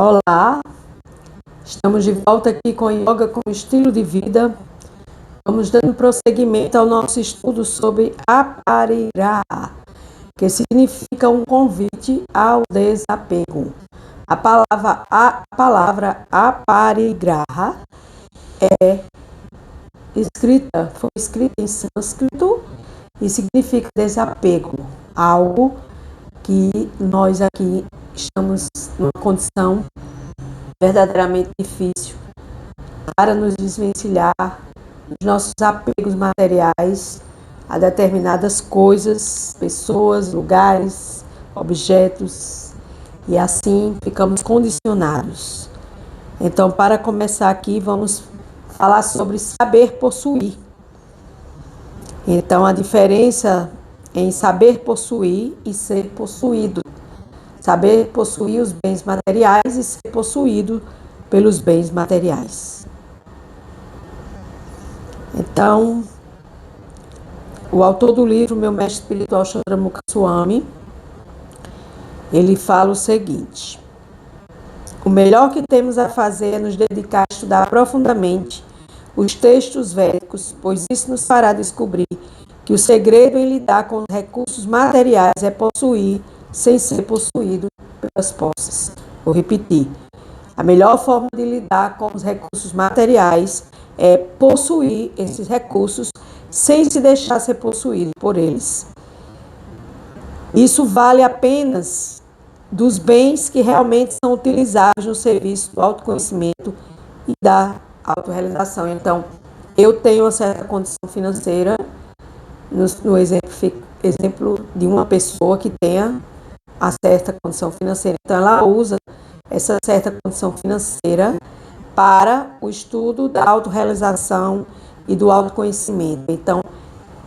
Olá, estamos de volta aqui com Yoga como estilo de vida. Vamos dando prosseguimento ao nosso estudo sobre Aparigraha, que significa um convite ao desapego. A palavra Aparigraha foi escrita em sânscrito e significa desapego, algo que nós aqui estamos numa condição verdadeiramente difícil para nos desvencilhar dos nossos apegos materiais a determinadas coisas, pessoas, lugares, objetos, e assim ficamos condicionados. Então, para começar aqui, vamos falar sobre saber possuir. Então, a diferença em saber possuir e ser possuído. Saber possuir os bens materiais e ser possuído pelos bens materiais. Então, o autor do livro, meu mestre espiritual Chandramukha Swami, ele fala o seguinte: o melhor que temos a fazer é nos dedicar a estudar profundamente os textos védicos, pois isso nos fará descobrir que o segredo em lidar com os recursos materiais é possuir sem ser possuído pelas posses. Vou repetir. A melhor forma de lidar com os recursos materiais é possuir esses recursos sem se deixar ser possuído por eles. Isso vale apenas dos bens que realmente são utilizados no serviço do autoconhecimento e da autorrealização. Então, eu tenho uma certa condição financeira, no exemplo de uma pessoa que tenha a certa condição financeira. Então, ela usa essa certa condição financeira para o estudo da autorrealização e do autoconhecimento. Então,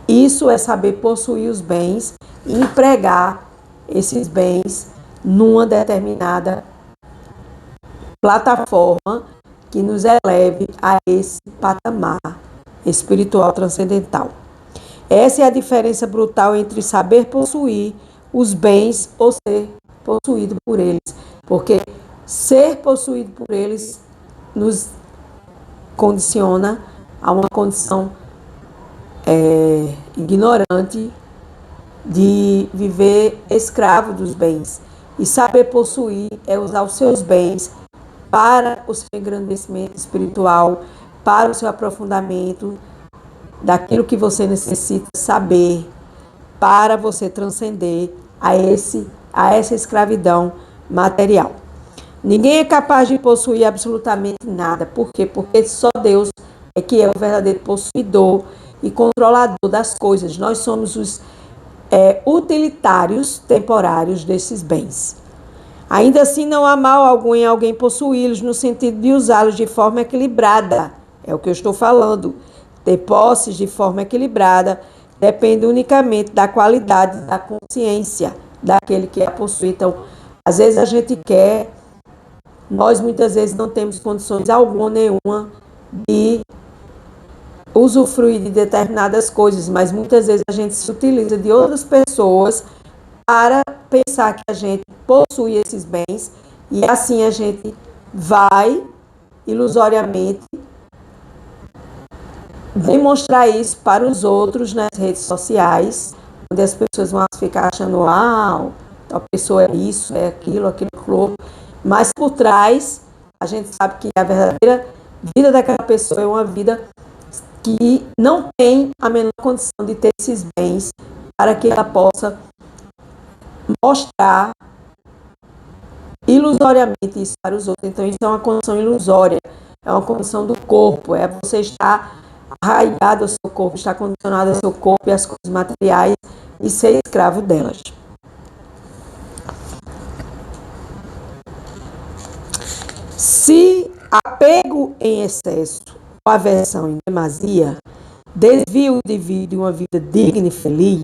isso é saber possuir os bens e empregar esses bens numa determinada plataforma que nos eleve a esse patamar espiritual transcendental. Essa é a diferença brutal entre saber possuir os bens ou ser possuído por eles. Porque ser possuído por eles nos condiciona a uma condição ignorante de viver escravo dos bens. E saber possuir é usar os seus bens para o seu engrandecimento espiritual, para o seu aprofundamento daquilo que você necessita saber, para você transcender a essa escravidão material. Ninguém é capaz de possuir absolutamente nada. Por quê? Porque só Deus é que é o verdadeiro possuidor e controlador das coisas. Nós somos os utilitários temporários desses bens. Ainda assim, não há mal algum em alguém possuí-los no sentido de usá-los de forma equilibrada. É o que eu estou falando. Ter posses de forma equilibrada depende unicamente da qualidade da consciência daquele que a possui. Então, às vezes a gente quer, nós muitas vezes não temos condições alguma nenhuma de usufruir de determinadas coisas, mas muitas vezes a gente se utiliza de outras pessoas para pensar que a gente possui esses bens e assim a gente vai ilusoriamente demonstrar isso para os outros nas redes sociais, onde as pessoas vão ficar achando, tal pessoa é isso, é aquilo, outro. Mas por trás, a gente sabe que a verdadeira vida daquela pessoa é uma vida que não tem a menor condição de ter esses bens para que ela possa mostrar ilusoriamente isso para os outros. Então, isso é uma condição ilusória, é uma condição do corpo, é você estar arraigado ao seu corpo, estar condicionado ao seu corpo e às coisas materiais e ser escravo delas. Se apego em excesso ou aversão em demasia desvia o indivíduo de uma vida digna e feliz,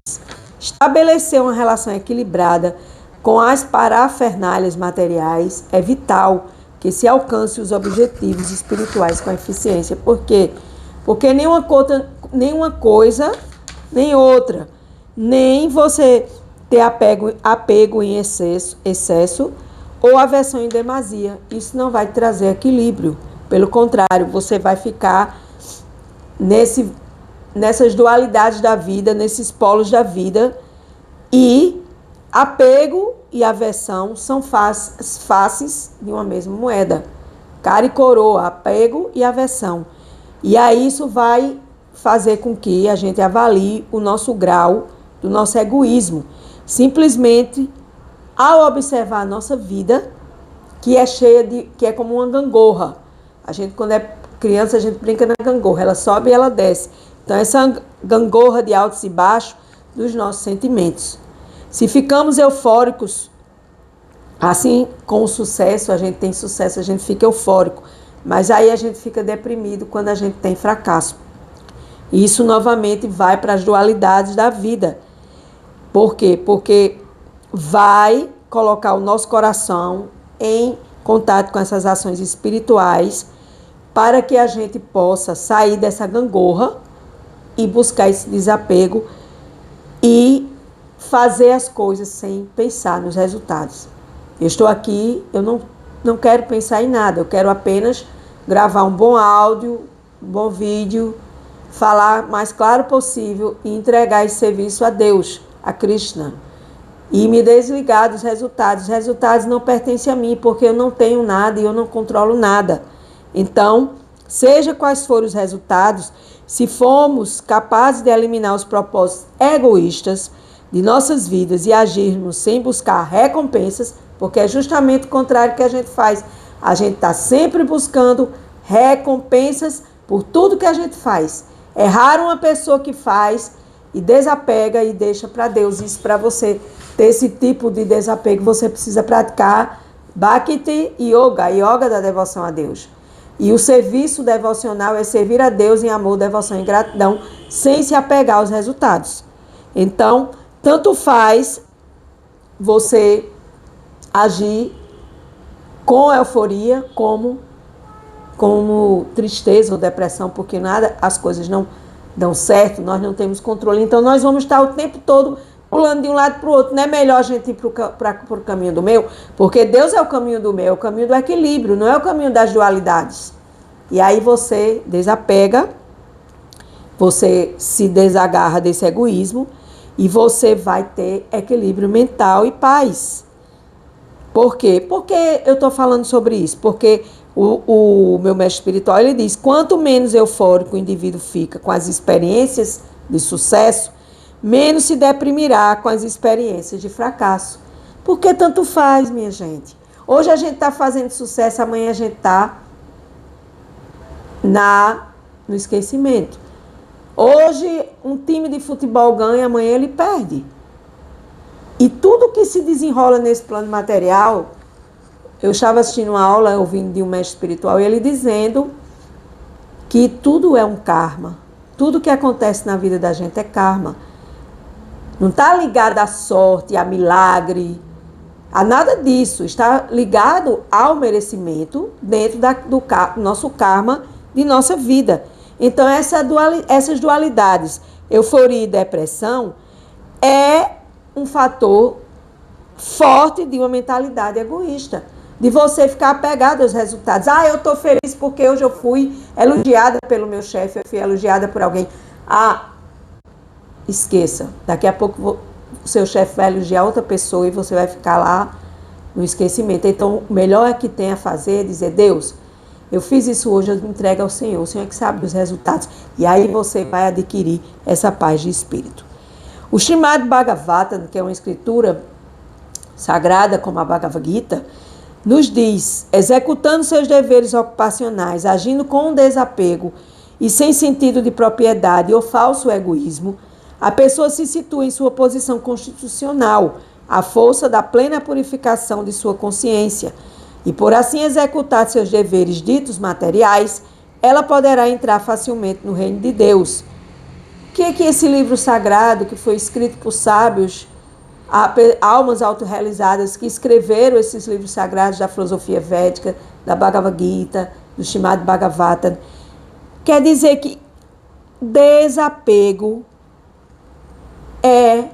estabelecer uma relação equilibrada com as parafernálias materiais é vital que se alcance os objetivos espirituais com eficiência. Por quê? Porque nenhuma coisa, nem outra, nem você ter apego em excesso ou aversão em demasia. Isso não vai trazer equilíbrio. Pelo contrário, você vai ficar nessas dualidades da vida, nesses polos da vida. E apego e aversão são faces de uma mesma moeda. Cara e coroa, apego e aversão. E aí isso vai fazer com que a gente avalie o nosso grau do nosso egoísmo. Simplesmente ao observar a nossa vida, que é que é como uma gangorra. A gente, quando é criança, a gente brinca na gangorra, ela sobe e ela desce. Então, essa gangorra de altos e baixos dos nossos sentimentos. Se ficamos eufóricos, assim, com o sucesso, a gente tem sucesso, a gente fica eufórico. Mas aí a gente fica deprimido quando a gente tem fracasso. E isso, novamente, vai para as dualidades da vida. Por quê? Porque vai colocar o nosso coração em contato com essas ações espirituais para que a gente possa sair dessa gangorra e buscar esse desapego e fazer as coisas sem pensar nos resultados. Eu estou aqui, eu não quero pensar em nada, eu quero apenas gravar um bom áudio, um bom vídeo, falar o mais claro possível e entregar esse serviço a Deus, a Krishna. E me desligar dos resultados. Os resultados não pertencem a mim, porque eu não tenho nada e eu não controlo nada. Então, seja quais forem os resultados, se formos capazes de eliminar os propósitos egoístas de nossas vidas e agirmos sem buscar recompensas, porque é justamente o contrário que a gente faz. A gente está sempre buscando recompensas por tudo que a gente faz. É raro uma pessoa que faz e desapega e deixa para Deus. Isso, para você ter esse tipo de desapego, você precisa praticar Bhakti Yoga, Yoga da devoção a Deus. E o serviço devocional é servir a Deus em amor, devoção e gratidão, sem se apegar aos resultados. Então, tanto faz você agir com euforia, como tristeza ou depressão, porque nada, as coisas não dão certo, nós não temos controle. Então, nós vamos estar o tempo todo pulando de um lado para o outro. Não é melhor a gente ir para o caminho do meu? Porque Deus é o caminho do meu, é o caminho do equilíbrio, não é o caminho das dualidades. E aí você desapega, você se desagarra desse egoísmo e você vai ter equilíbrio mental e paz. Por quê? Por que eu estou falando sobre isso? Porque o meu mestre espiritual, ele diz, quanto menos eufórico o indivíduo fica com as experiências de sucesso, menos se deprimirá com as experiências de fracasso. Porque tanto faz, minha gente. Hoje a gente está fazendo sucesso, amanhã a gente está no esquecimento. Hoje um time de futebol ganha, amanhã ele perde. E tudo que se desenrola nesse plano material, eu estava assistindo uma aula, ouvindo de um mestre espiritual, e ele dizendo que tudo é um karma. Tudo que acontece na vida da gente é karma. Não está ligado à sorte, a milagre, a nada disso. Está ligado ao merecimento dentro do nosso karma de nossa vida. Então, essas dualidades, euforia e depressão, é um fator forte de uma mentalidade egoísta. De você ficar apegado aos resultados. Ah, eu estou feliz porque hoje eu fui elogiada pelo meu chefe, eu fui elogiada por alguém. Ah, esqueça. Daqui a pouco o seu chefe vai elogiar outra pessoa e você vai ficar lá no esquecimento. Então, o melhor que tem a fazer é dizer, Deus, eu fiz isso hoje, eu entrego ao Senhor. O Senhor é que sabe dos resultados. E aí você vai adquirir essa paz de espírito. O Srimad Bhagavatam, que é uma escritura sagrada como a Bhagavad Gita, nos diz, executando seus deveres ocupacionais, agindo com desapego e sem sentido de propriedade ou falso egoísmo, a pessoa se situa em sua posição constitucional, à força da plena purificação de sua consciência, e por assim executar seus deveres ditos materiais, ela poderá entrar facilmente no reino de Deus. O que é que esse livro sagrado, que foi escrito por sábios, almas autorrealizadas que escreveram esses livros sagrados da filosofia védica, da Bhagavad Gita, do Srimad Bhagavatam, quer dizer que desapego é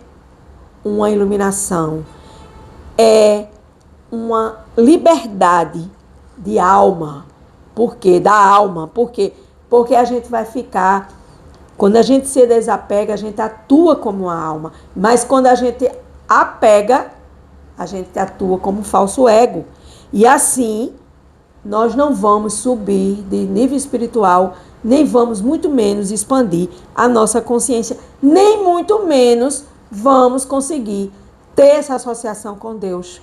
uma iluminação, é uma liberdade de alma. Por quê? Da alma. Por quê? Porque a gente vai ficar... Quando a gente se desapega, a gente atua como a alma. Mas quando a gente apega, a gente atua como um falso ego. E assim, nós não vamos subir de nível espiritual, nem vamos muito menos expandir a nossa consciência, nem muito menos vamos conseguir ter essa associação com Deus.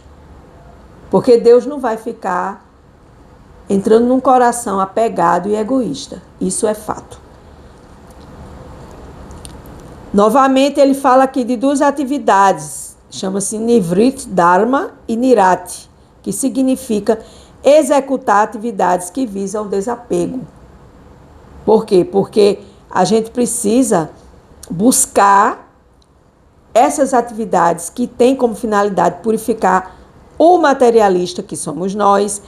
Porque Deus não vai ficar entrando num coração apegado e egoísta. Isso é fato. Novamente, ele fala aqui de duas atividades. Chama-se Nivrit Dharma e Nirati, que significa executar atividades que visam o desapego. Por quê? Porque a gente precisa buscar essas atividades que têm como finalidade purificar o materialista, que somos nós,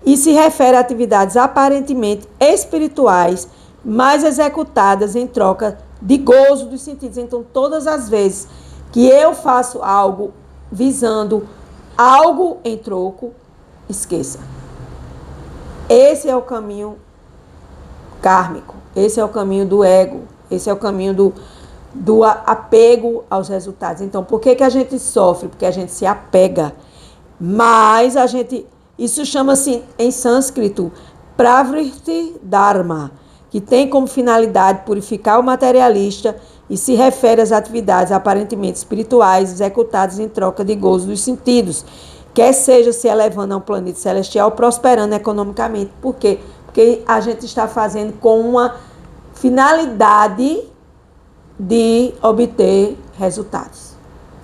e se refere a atividades aparentemente espirituais, mas executadas em troca de gozo dos sentidos. Então, todas as vezes que eu faço algo visando algo em troco, esqueça. Esse é o caminho kármico, esse é o caminho do ego, esse é o caminho do apego aos resultados. Então, por que a gente sofre? Porque a gente se apega. Mas a gente... Isso chama-se em sânscrito Pravriti Dharma, que tem como finalidade purificar o materialista e se refere às atividades aparentemente espirituais executadas em troca de gozo dos sentidos, quer seja se elevando a um planeta celestial, prosperando economicamente. Por quê? Porque a gente está fazendo com uma finalidade de obter resultados.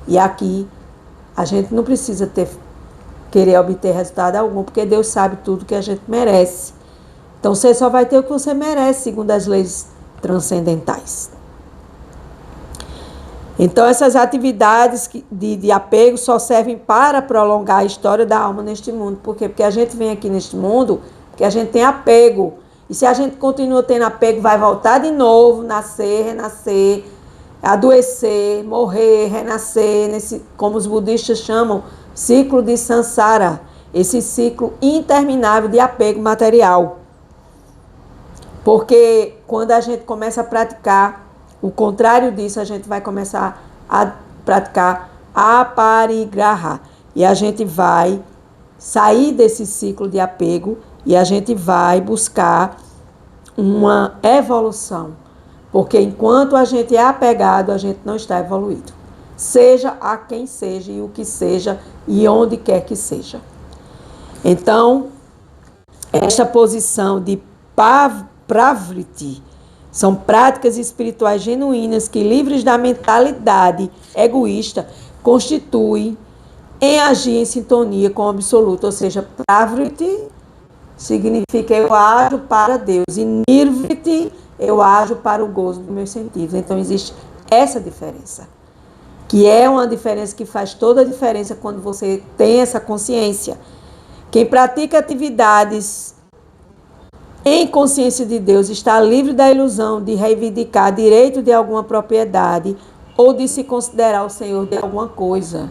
E aqui a gente não precisa querer obter resultado algum, porque Deus sabe tudo que a gente merece. Então você só vai ter o que você merece, segundo as leis transcendentais. Então essas atividades de apego só servem para prolongar a história da alma neste mundo. Por quê? Porque a gente vem aqui neste mundo porque a gente tem apego. E se a gente continua tendo apego, vai voltar de novo, nascer, renascer, adoecer, morrer, renascer, como os budistas chamam, ciclo de samsara, esse ciclo interminável de apego material. Porque quando a gente começa a praticar o contrário disso, a gente vai começar a praticar aparigraha. E a gente vai sair desse ciclo de apego e a gente vai buscar uma evolução. Porque enquanto a gente é apegado, a gente não está evoluído. Seja a quem seja e o que seja e onde quer que seja. Então, esta posição de Pravriti são práticas espirituais genuínas que, livres da mentalidade egoísta, constituem em agir em sintonia com o absoluto. Ou seja, Pravriti significa eu ajo para Deus e Nirvriti eu ajo para o gozo dos meus sentidos. Então existe essa diferença, que é uma diferença que faz toda a diferença quando você tem essa consciência. Quem pratica atividades em consciência de Deus está livre da ilusão de reivindicar direito de alguma propriedade ou de se considerar o senhor de alguma coisa.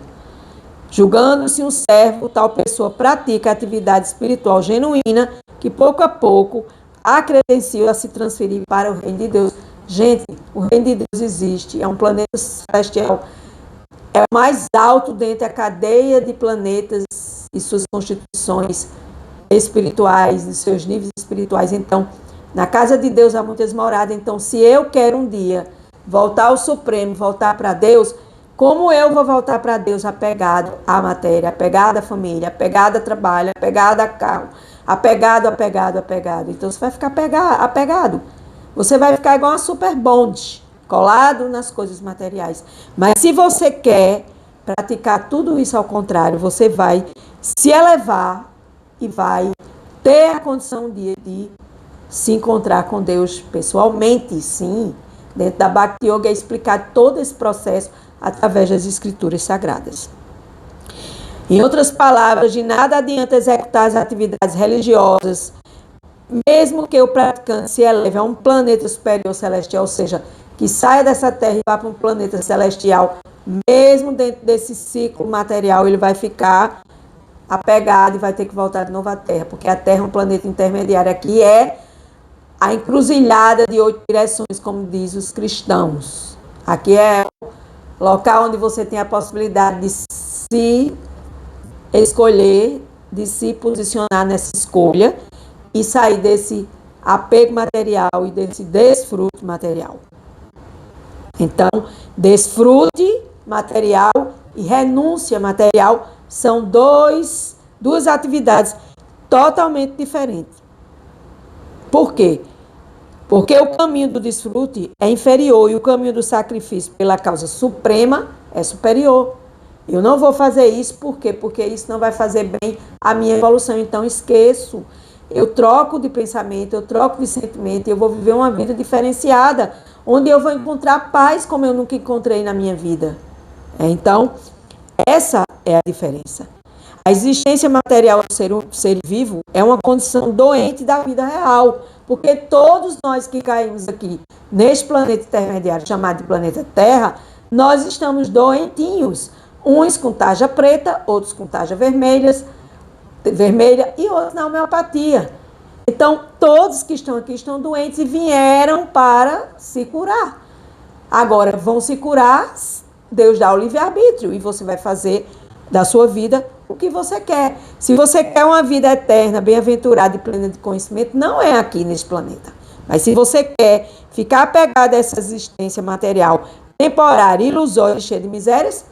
Julgando-se um servo, tal pessoa pratica atividade espiritual genuína que pouco a pouco a credencia a se transferir para o reino de Deus. Gente, o reino de Deus existe, é um planeta celestial, é o mais alto dentre a cadeia de planetas e suas constituições espirituais, e seus níveis espirituais. Então, na casa de Deus há muitas moradas. Então, se eu quero um dia voltar ao Supremo, voltar para Deus, como eu vou voltar para Deus apegado à matéria, apegado à família, apegado a trabalho, apegado a carro, apegado. Então, você vai ficar apegado. Você vai ficar igual uma super bond, colado nas coisas materiais. Mas se você quer praticar tudo isso ao contrário, você vai se elevar e vai ter a condição de se encontrar com Deus pessoalmente, sim. Dentro da Bhakti Yoga é explicar todo esse processo através das escrituras sagradas. Em outras palavras, de nada adianta executar as atividades religiosas, mesmo que o praticante se eleve a um planeta superior celestial, ou seja, que saia dessa terra e vá para um planeta celestial, mesmo dentro desse ciclo material, ele vai ficar apegado e vai ter que voltar de novo à Terra, porque a Terra é um planeta intermediário. Aqui é a encruzilhada de 8 direções, como diz os cristãos. Aqui é o local onde você tem a possibilidade de se escolher, de se posicionar nessa escolha e sair desse apego material e desse desfrute material. Então, desfrute material e renúncia material são duas atividades totalmente diferentes. Por quê? Porque o caminho do desfrute é inferior e o caminho do sacrifício pela causa suprema é superior. Eu não vou fazer isso, por quê? Porque isso não vai fazer bem à minha evolução, então esqueço. Eu troco de pensamento, eu troco de sentimento, eu vou viver uma vida diferenciada, onde eu vou encontrar paz como eu nunca encontrei na minha vida. Então, essa é a diferença. A existência material do ser vivo é uma condição doente da vida real, porque todos nós que caímos aqui neste planeta intermediário chamado de planeta Terra, nós estamos doentinhos, uns com tarja preta, outros com tarja vermelha e outros na homeopatia. Então, todos que estão aqui estão doentes e vieram para se curar. Agora, vão se curar, Deus dá o livre-arbítrio e você vai fazer da sua vida o que você quer. Se você quer uma vida eterna, bem-aventurada e plena de conhecimento, não é aqui neste planeta. Mas se você quer ficar apegado a essa existência material temporária, ilusória e cheia de misérias,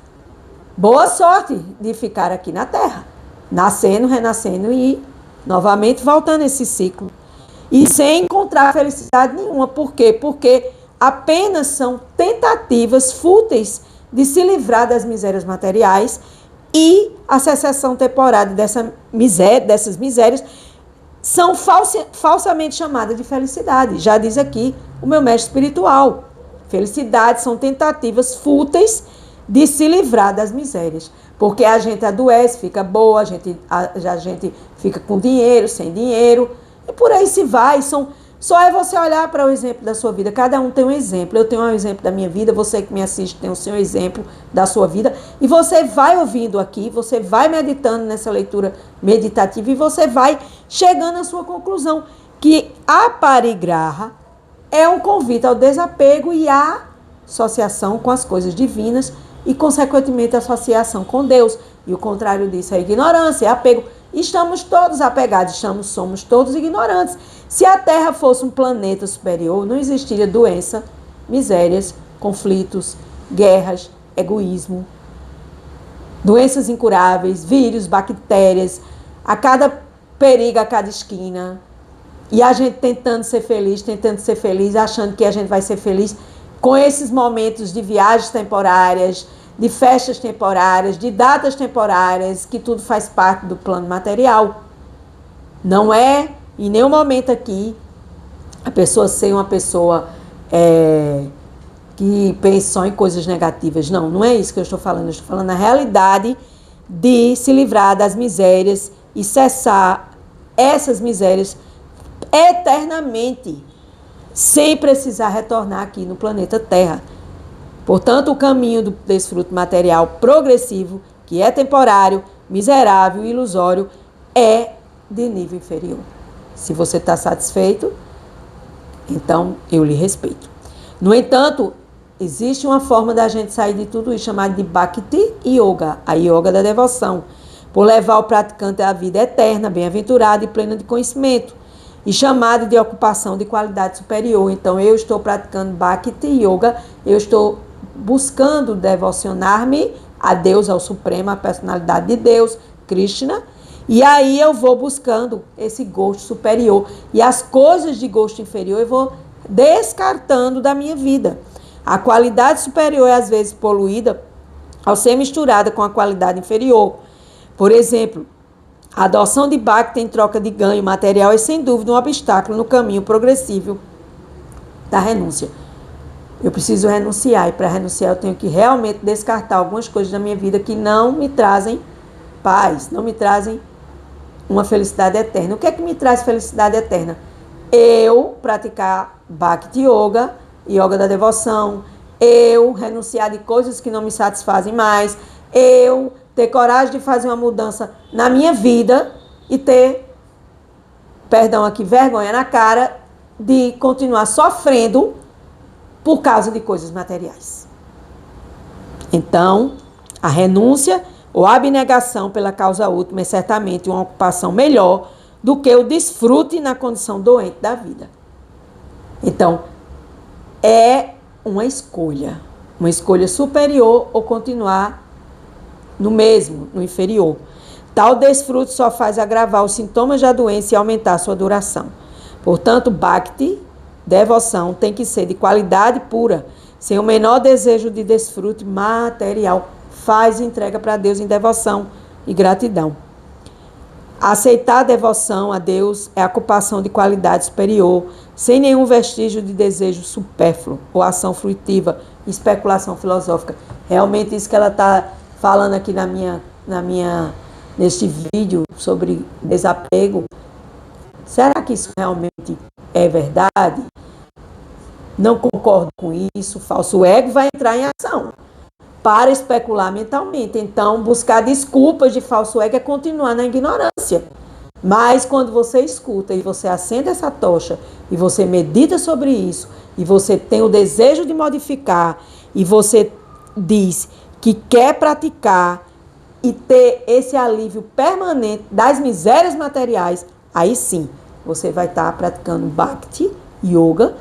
boa sorte de ficar aqui na Terra, nascendo, renascendo e novamente voltando esse ciclo. E sem encontrar felicidade nenhuma. Por quê? Porque apenas são tentativas fúteis de se livrar das misérias materiais e a cessação temporária dessas misérias são falsamente chamadas de felicidade. Já diz aqui o meu mestre espiritual. Felicidade são tentativas fúteis de se livrar das misérias. Porque a gente adoece, fica boa, a gente fica com dinheiro, sem dinheiro, e por aí se vai. Só é você olhar para o exemplo da sua vida. Cada um tem um exemplo. Eu tenho um exemplo da minha vida, você que me assiste tem o seu exemplo da sua vida. E você vai ouvindo aqui, você vai meditando nessa leitura meditativa e você vai chegando à sua conclusão. Que a parigraha é um convite ao desapego e à associação com as coisas divinas e, consequentemente, a associação com Deus. E o contrário disso é ignorância, é apego. Estamos todos apegados, somos todos ignorantes. Se a Terra fosse um planeta superior, não existiria doença, misérias, conflitos, guerras, egoísmo, doenças incuráveis, vírus, bactérias, a cada perigo, a cada esquina. E a gente tentando ser feliz, achando que a gente vai ser feliz com esses momentos de viagens temporárias, de festas temporárias, de datas temporárias, que tudo faz parte do plano material. Não é, em nenhum momento aqui, a pessoa ser uma pessoa que pensa só em coisas negativas. Não, não é isso que eu estou falando. Eu estou falando na realidade de se livrar das misérias e cessar essas misérias eternamente, sem precisar retornar aqui no planeta Terra. Portanto, o caminho do desfruto material progressivo, que é temporário, miserável e ilusório, é de nível inferior. Se você está satisfeito, então eu lhe respeito. No entanto, existe uma forma da gente sair de tudo isso, chamada de Bhakti Yoga, a yoga da devoção, por levar o praticante à vida eterna, bem-aventurada e plena de conhecimento, e chamada de ocupação de qualidade superior. Então, eu estou praticando Bhakti Yoga, eu estou buscando devocionar-me a Deus, ao Supremo, a personalidade de Deus, Krishna, e aí eu vou buscando esse gosto superior. E as coisas de gosto inferior eu vou descartando da minha vida. A qualidade superior é às vezes poluída ao ser misturada com a qualidade inferior. Por exemplo, a adoção de Bhakti em troca de ganho material é sem dúvida um obstáculo no caminho progressivo da renúncia. Eu preciso renunciar, e para renunciar eu tenho que realmente descartar algumas coisas da minha vida que não me trazem paz, não me trazem uma felicidade eterna. O que é que me traz felicidade eterna? Eu praticar Bhakti Yoga, yoga da devoção, eu renunciar de coisas que não me satisfazem mais, eu ter coragem de fazer uma mudança na minha vida e ter, perdão aqui, vergonha na cara de continuar sofrendo por causa de coisas materiais. Então, a renúncia ou abnegação pela causa última é certamente uma ocupação melhor do que o desfrute na condição doente da vida. Então, é uma escolha superior ou continuar no mesmo, no inferior. Tal desfrute só faz agravar os sintomas da doença e aumentar sua duração. Portanto, bhakti, devoção, tem que ser de qualidade pura, sem o menor desejo de desfrute material. Faz e entrega para Deus em devoção e gratidão. Aceitar a devoção a Deus é a ocupação de qualidade superior, sem nenhum vestígio de desejo supérfluo ou ação fruitiva, especulação filosófica. Realmente isso que ela está falando aqui neste vídeo sobre desapego. Será que isso realmente é verdade? Não concordo com isso. Falso ego vai entrar em ação para especular mentalmente. Então, buscar desculpas de falso ego é continuar na ignorância. Mas quando você escuta e você acende essa tocha e você medita sobre isso e você tem o desejo de modificar e você diz que quer praticar e ter esse alívio permanente das misérias materiais, aí sim, você vai estar praticando Bhakti, Yoga,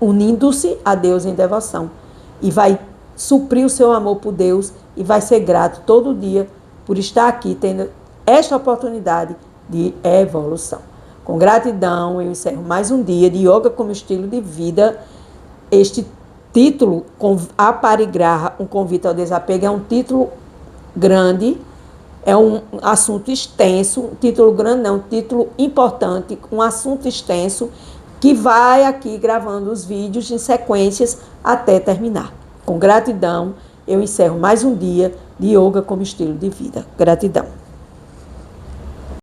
unindo-se a Deus em devoção. E vai suprir o seu amor por Deus e vai ser grato todo dia por estar aqui tendo esta oportunidade de evolução. Com gratidão, eu encerro mais um dia de Yoga como estilo de vida. Este título, Aparigraha, um convite ao desapego, é um título grande, é um assunto extenso, um título grande não, um título importante, um assunto extenso, que vai aqui gravando os vídeos em sequências até terminar. Com gratidão, eu encerro mais um dia de Yoga como estilo de vida. Gratidão.